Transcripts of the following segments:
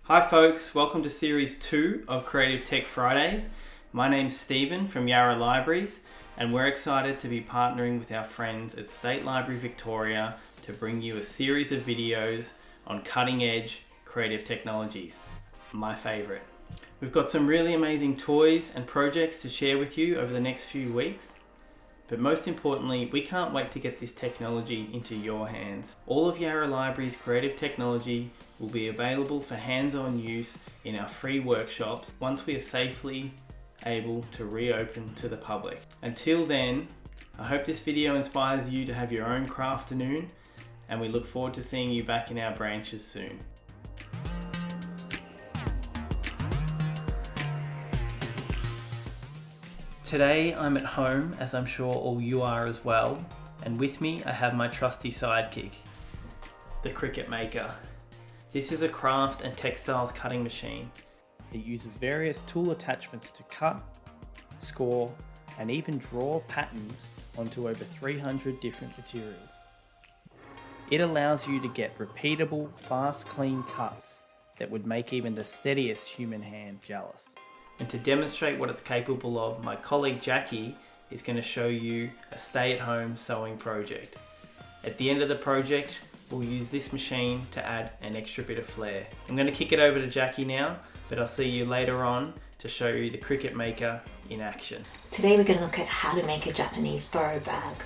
Hi folks, welcome to Series 2 of Creative Tech Fridays. My name's Stephen from Yarra Libraries, and we're excited to be partnering with our friends at State Library Victoria to bring you a series of videos on cutting-edge creative technologies, my favourite. We've got some really amazing toys and projects to share with you over the next few weeks. But most importantly, we can't wait to get this technology into your hands. All of Yarra Library's creative technology will be available for hands-on use in our free workshops once we are safely able to reopen to the public. Until then, I hope this video inspires you to have your own crafternoon, and we look forward to seeing you back in our branches soon. Today I'm at home, as I'm sure all you are as well, and with me I have my trusty sidekick, the Cricut Maker. This is a craft and textiles cutting machine. It uses various tool attachments to cut, score, and even draw patterns onto over 300 different materials. It allows you to get repeatable, fast, clean cuts that would make even the steadiest human hand jealous. And to demonstrate what it's capable of, my colleague Jackie is going to show you a stay-at-home sewing project. At the end of the project, we'll use this machine to add an extra bit of flair. I'm going to kick it over to Jackie now, but I'll see you later on to show you the Cricut Maker in action. Today we're going to look at how to make a Japanese Boro bag.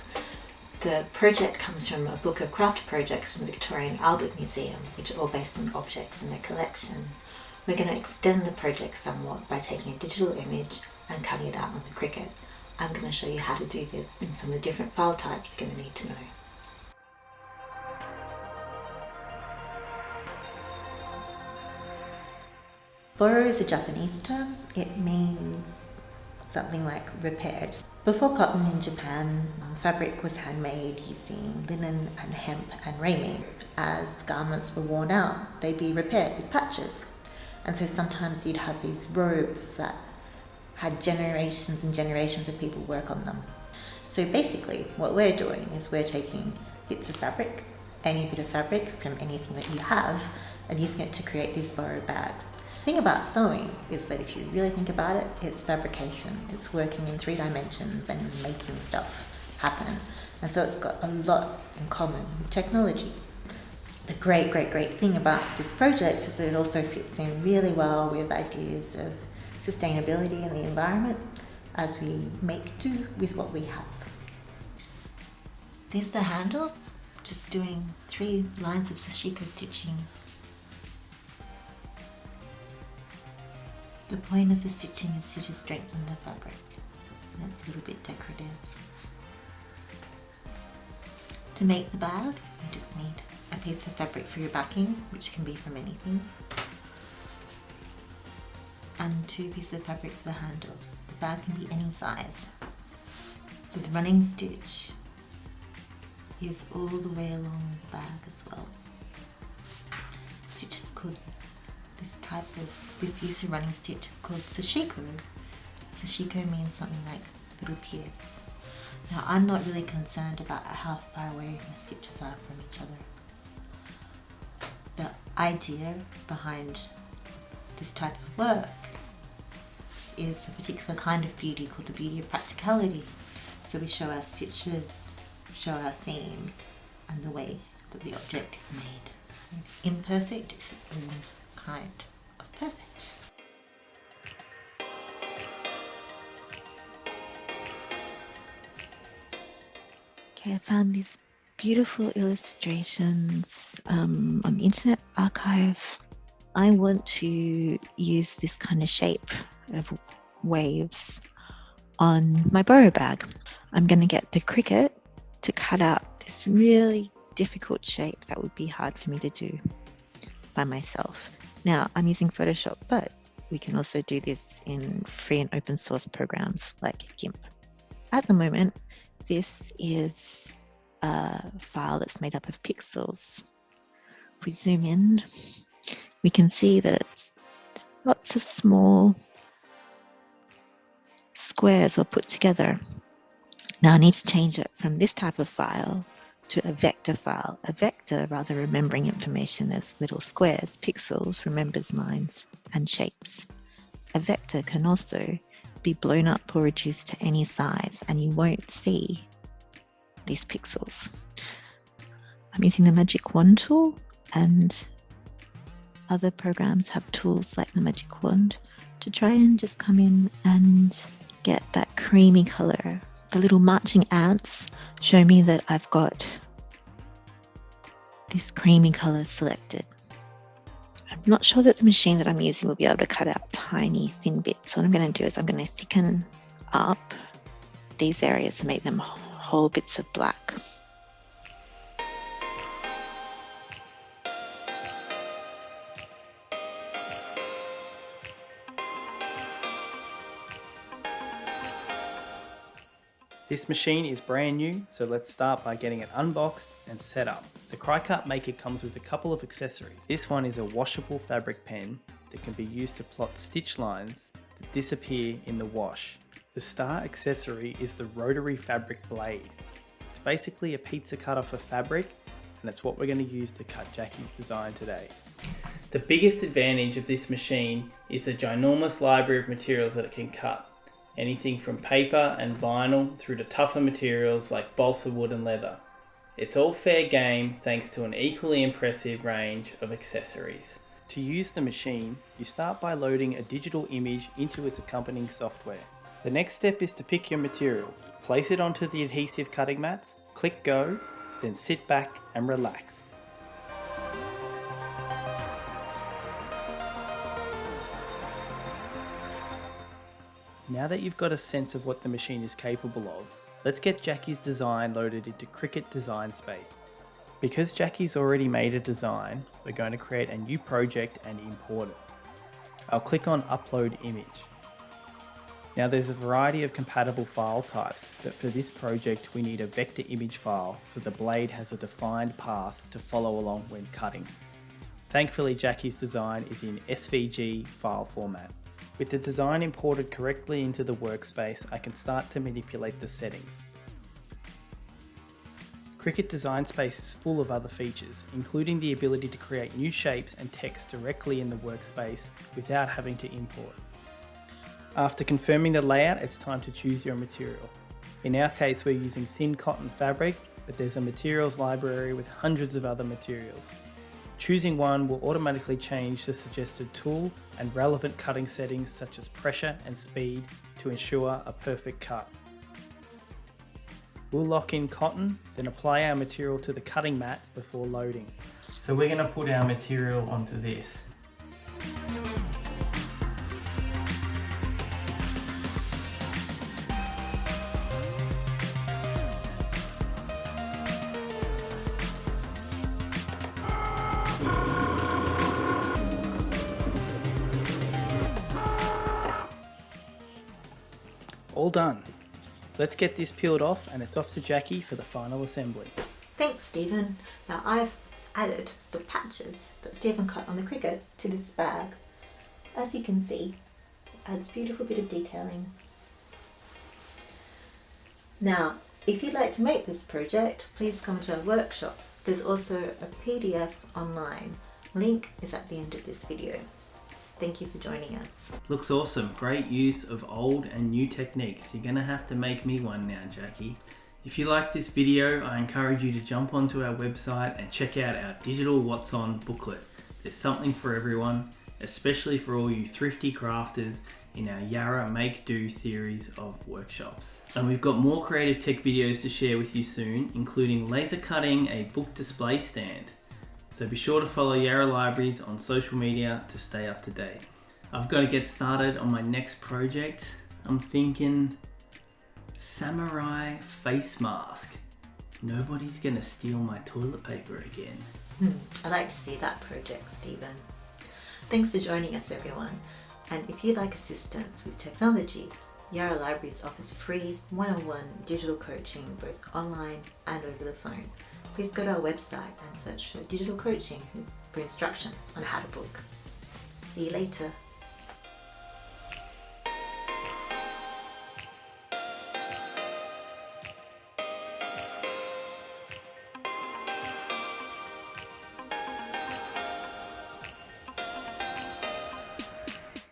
The project comes from a book of craft projects from the Victorian Albert Museum, which are all based on objects in their collection. We're going to extend the project somewhat by taking a digital image and cutting it out on the Cricut. I'm going to show you how to do this in some of the different file types you're going to need to know. Boro is a Japanese term. It means something like repaired. Before cotton in Japan, fabric was handmade using linen and hemp and ramie. As garments were worn out, they'd be repaired with patches. And so sometimes you'd have these robes that had generations and generations of people work on them. So basically what we're doing is we're taking bits of fabric, any bit of fabric from anything that you have, and using it to create these Boro bags. The thing about sewing is that if you really think about it, it's fabrication. It's working in 3 dimensions and making stuff happen. And so it's got a lot in common with technology. The great thing about this project is that it also fits in really well with ideas of sustainability and the environment as we make do with what we have. These are the handles, just doing 3 lines of sashiko stitching. The point of the stitching is to just strengthen the fabric, and it's a little bit decorative. To make the bag, you just need a piece of fabric for your backing, which can be from anything, and 2 pieces of fabric for the handles. The bag can be any size. So the running stitch is all the way along the bag as well. Stitch is called, this use of running stitch is called sashiko. Sashiko means something like little pierce. Now I'm not really concerned about how far away my stitches are from each other. The idea behind this type of work is a particular kind of beauty called the beauty of practicality. So we show our stitches, show our seams, and the way that the object is made. Imperfect is its own kind of perfect. Okay, I found these beautiful illustrations on the Internet Archive. I want to use this kind of shape of waves on my Boro bag. I'm going to get the Cricut to cut out this really difficult shape that would be hard for me to do by myself. Now, I'm using Photoshop, but we can also do this in free and open source programs like GIMP. At the moment, this is a file that's made up of pixels. If we zoom in, we can see that it's lots of small squares all put together. Now I need to change it from this type of file to a vector file. A vector, rather remembering information as little squares, pixels, remembers lines and shapes. A vector can also be blown up or reduced to any size, and you won't see these pixels. I'm using the magic wand tool, and other programs have tools like the magic wand to try and just come in and get that creamy color. The little marching ants show me that I've got this creamy color selected. I'm not sure that the machine that I'm using will be able to cut out tiny thin bits. So what I'm going to do is I'm going to thicken up these areas and make them whole bits of black. This machine is brand new, so let's start by getting it unboxed and set up. The Cricut Maker comes with a couple of accessories. This one is a washable fabric pen that can be used to plot stitch lines that disappear in the wash. The star accessory is the rotary fabric blade. It's basically a pizza cutter for fabric, and it's what we're going to use to cut Jackie's design today. The biggest advantage of this machine is the ginormous library of materials that it can cut. Anything from paper and vinyl through to tougher materials like balsa wood and leather. It's all fair game thanks to an equally impressive range of accessories. To use the machine, you start by loading a digital image into its accompanying software. The next step is to pick your material, place it onto the adhesive cutting mats, click go, then sit back and relax. Now that you've got a sense of what the machine is capable of, let's get Jackie's design loaded into Cricut Design Space. Because Jackie's already made a design, we're going to create a new project and import it. I'll click on Upload Image. Now there's a variety of compatible file types, but for this project we need a vector image file so the blade has a defined path to follow along when cutting. Thankfully Jackie's design is in SVG file format. With the design imported correctly into the workspace, I can start to manipulate the settings. Cricut Design Space is full of other features, including the ability to create new shapes and text directly in the workspace without having to import. After confirming the layout, it's time to choose your material. In our case, we're using thin cotton fabric, but there's a materials library with hundreds of other materials. Choosing one will automatically change the suggested tool and relevant cutting settings such as pressure and speed to ensure a perfect cut. We'll lock in cotton, then apply our material to the cutting mat before loading. So we're going to put our material onto this. All done. Let's get this peeled off and it's off to Jackie for the final assembly. Thanks, Stephen. Now I've added the patches that Stephen cut on the Cricut to this bag. As you can see, it adds a beautiful bit of detailing. Now, if you'd like to make this project, please come to our workshop. There's also a PDF online. Link is at the end of this video. Thank you for joining us. Looks awesome. Great use of old and new techniques. You're gonna have to make me one now, Jackie. If you like this video, I encourage you to jump onto our website and check out our digital What's On booklet. There's something for everyone, especially for all you thrifty crafters in our Yarra Make Do series of workshops. And we've got more creative tech videos to share with you soon, including laser cutting a book display stand. So be sure to follow Yarra Libraries on social media to stay up to date. I've got to get started on my next project. I'm thinking samurai face mask. Nobody's gonna steal my toilet paper again. I'd like to see that project, Stephen. Thanks for joining us, everyone. And if you'd like assistance with technology, Yarra Libraries offers free one-on-one digital coaching both online and over the phone. Please go to our website and search for digital coaching for instructions on how to book. See you later.